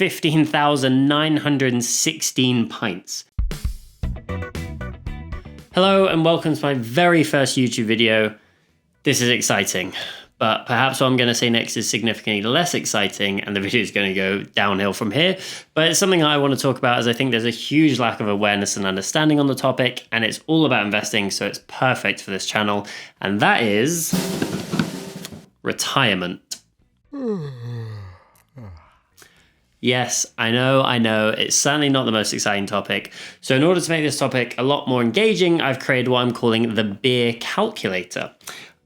15,916 pints. Hello and welcome to my very first YouTube video. This is exciting, but perhaps what I'm going to say next is significantly less exciting and the video is going to go downhill from here. But it's something I want to talk about as I think there's a huge lack of awareness and understanding on the topic, and it's all about investing, so it's perfect for this channel, and that is retirement. Yes, I know, it's certainly not the most exciting topic. So in order to make this topic a lot more engaging, I've created what I'm calling the beer calculator.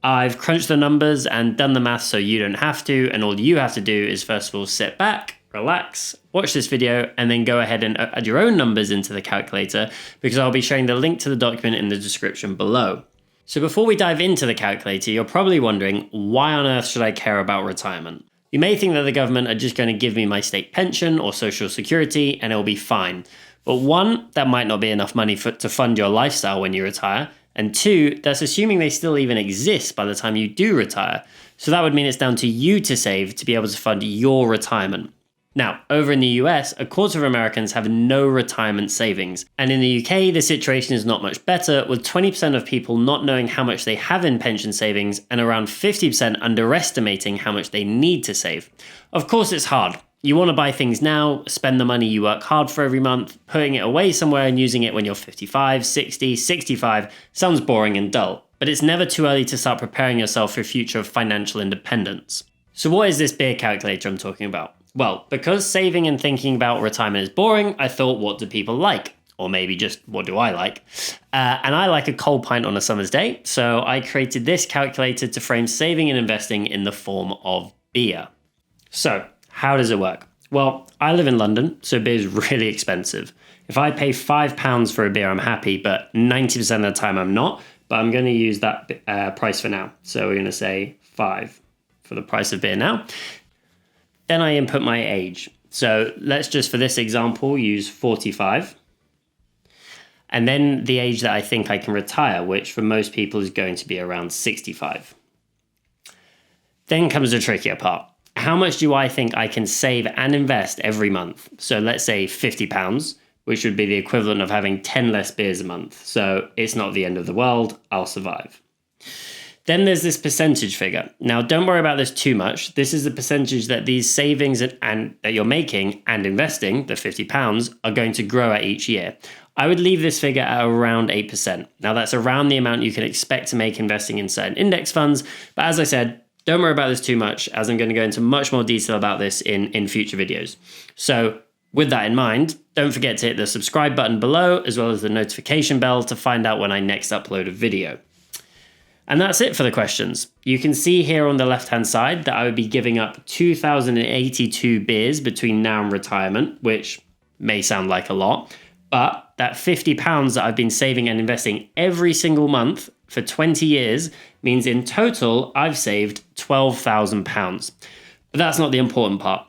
I've crunched the numbers and done the math so you don't have to, and all you have to do is first of all sit back, relax, watch this video, and then go ahead and add your own numbers into the calculator, because I'll be sharing the link to the document in the description below. So before we dive into the calculator, you're probably wondering, why on earth should I care about retirement? You may think that the government are just going to give me my state pension or social security and it'll be fine. But one, that might not be enough money to fund your lifestyle when you retire. And two, that's assuming they still even exist by the time you do retire. So that would mean it's down to you to save to be able to fund your retirement. Now, over in the US, a quarter of Americans have no retirement savings. And in the UK, the situation is not much better, with 20% of people not knowing how much they have in pension savings and around 50% underestimating how much they need to save. Of course, it's hard. You want to buy things now, spend the money you work hard for every month, putting it away somewhere and using it when you're 55, 60, 65 sounds boring and dull. But it's never too early to start preparing yourself for a future of financial independence. So what is this beer calculator I'm talking about? Well, because saving and thinking about retirement is boring, I thought, what do people like? Or maybe just, what do I like? And I like a cold pint on a summer's day, so I created this calculator to frame saving and investing in the form of beer. So, how does it work? Well, I live in London, so beer is really expensive. If I pay £5 for a beer, I'm happy, but 90% of the time I'm not. But I'm going to use that price for now. So we're going to say 5 for the price of beer now. Then I input my age. So let's just, for this example, use 45. And then the age that I think I can retire, which for most people is going to be around 65. Then comes the trickier part. How much do I think I can save and invest every month? So let's say £50, which would be the equivalent of having 10 less beers a month. So it's not the end of the world, I'll survive. Then there's this percentage figure. Now, don't worry about this too much. This is the percentage that these savings and that you're making and investing, the £50, are going to grow at each year. I would leave this figure at around 8%. Now, that's around the amount you can expect to make investing in certain index funds. But as I said, don't worry about this too much, as I'm going to go into much more detail about this in future videos. So with that in mind, don't forget to hit the subscribe button below, as well as the notification bell to find out when I next upload a video. And that's it for the questions. You can see here on the left-hand side that I would be giving up 2,082 beers between now and retirement, which may sound like a lot, but that £50 that I've been saving and investing every single month for 20 years means in total I've saved £12,000. But that's not the important part.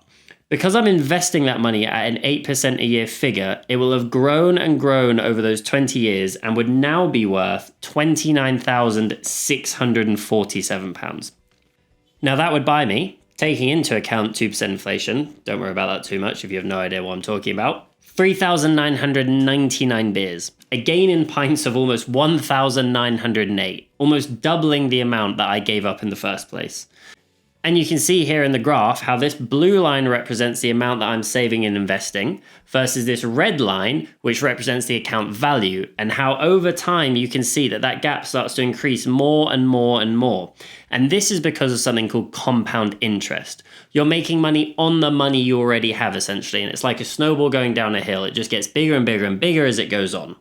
Because I'm investing that money at an 8% a year figure, it will have grown and grown over those 20 years and would now be worth £29,647. Now that would buy me, taking into account 2% inflation, don't worry about that too much if you have no idea what I'm talking about, 3,999 beers, a gain in pints of almost 1,908, almost doubling the amount that I gave up in the first place. And you can see here in the graph how this blue line represents the amount that I'm saving and investing versus this red line, which represents the account value, and how over time you can see that that gap starts to increase more and more and more. And this is because of something called compound interest. You're making money on the money you already have, essentially, and it's like a snowball going down a hill. It just gets bigger and bigger and bigger as it goes on.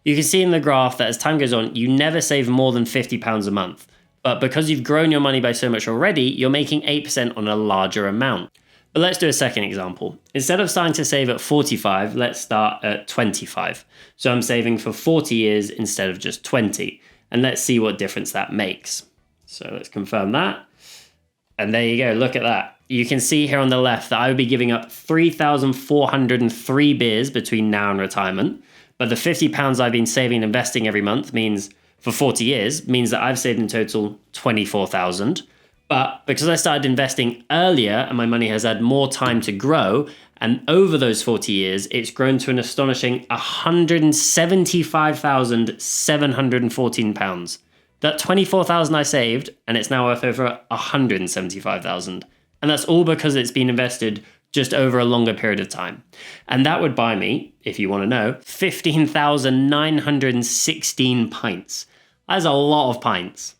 You can see in the graph that as time goes on, you never save more than £50 a month. But because you've grown your money by so much already, you're making 8% on a larger amount. But let's do a second example. Instead of starting to save at 45, let's start at 25. So I'm saving for 40 years instead of just 20. And let's see what difference that makes. So let's confirm that. And there you go, look at that. You can see here on the left that I would be giving up 3,403 beers between now and retirement. But the £50 I've been saving and investing every month means for 40 years means that I've saved in total 24,000. But because I started investing earlier and my money has had more time to grow, And over those 40 years, it's grown to an astonishing £175,714. That 24,000 I saved, and it's now worth over 175,000. And that's all because it's been invested just over a longer period of time. And that would buy me, if you want to know, 15,916 pints. That's a lot of pints.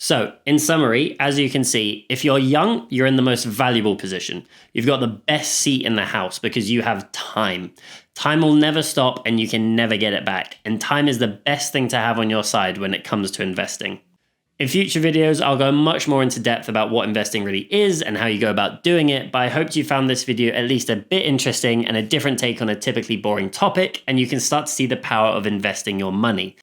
So, in summary, as you can see, if you're young, you're in the most valuable position. You've got the best seat in the house because you have time. Time will never stop and you can never get it back. And time is the best thing to have on your side when it comes to investing. In future videos, I'll go much more into depth about what investing really is and how you go about doing it, but I hope you found this video at least a bit interesting and a different take on a typically boring topic, and you can start to see the power of investing your money.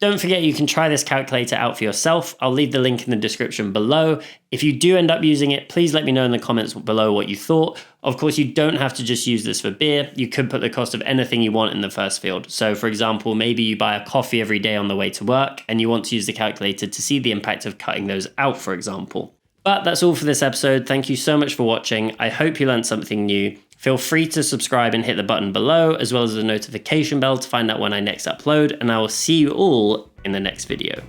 Don't forget you can try this calculator out for yourself. I'll leave the link in the description below. If you do end up using it, please let me know in the comments below what you thought. Of course, you don't have to just use this for beer. You could put the cost of anything you want in the first field. So for example, maybe you buy a coffee every day on the way to work and you want to use the calculator to see the impact of cutting those out, for example. But that's all for this episode. Thank you so much for watching. I hope you learned something new. Feel free to subscribe and hit the button below, as well as the notification bell to find out when I next upload, and I will see you all in the next video.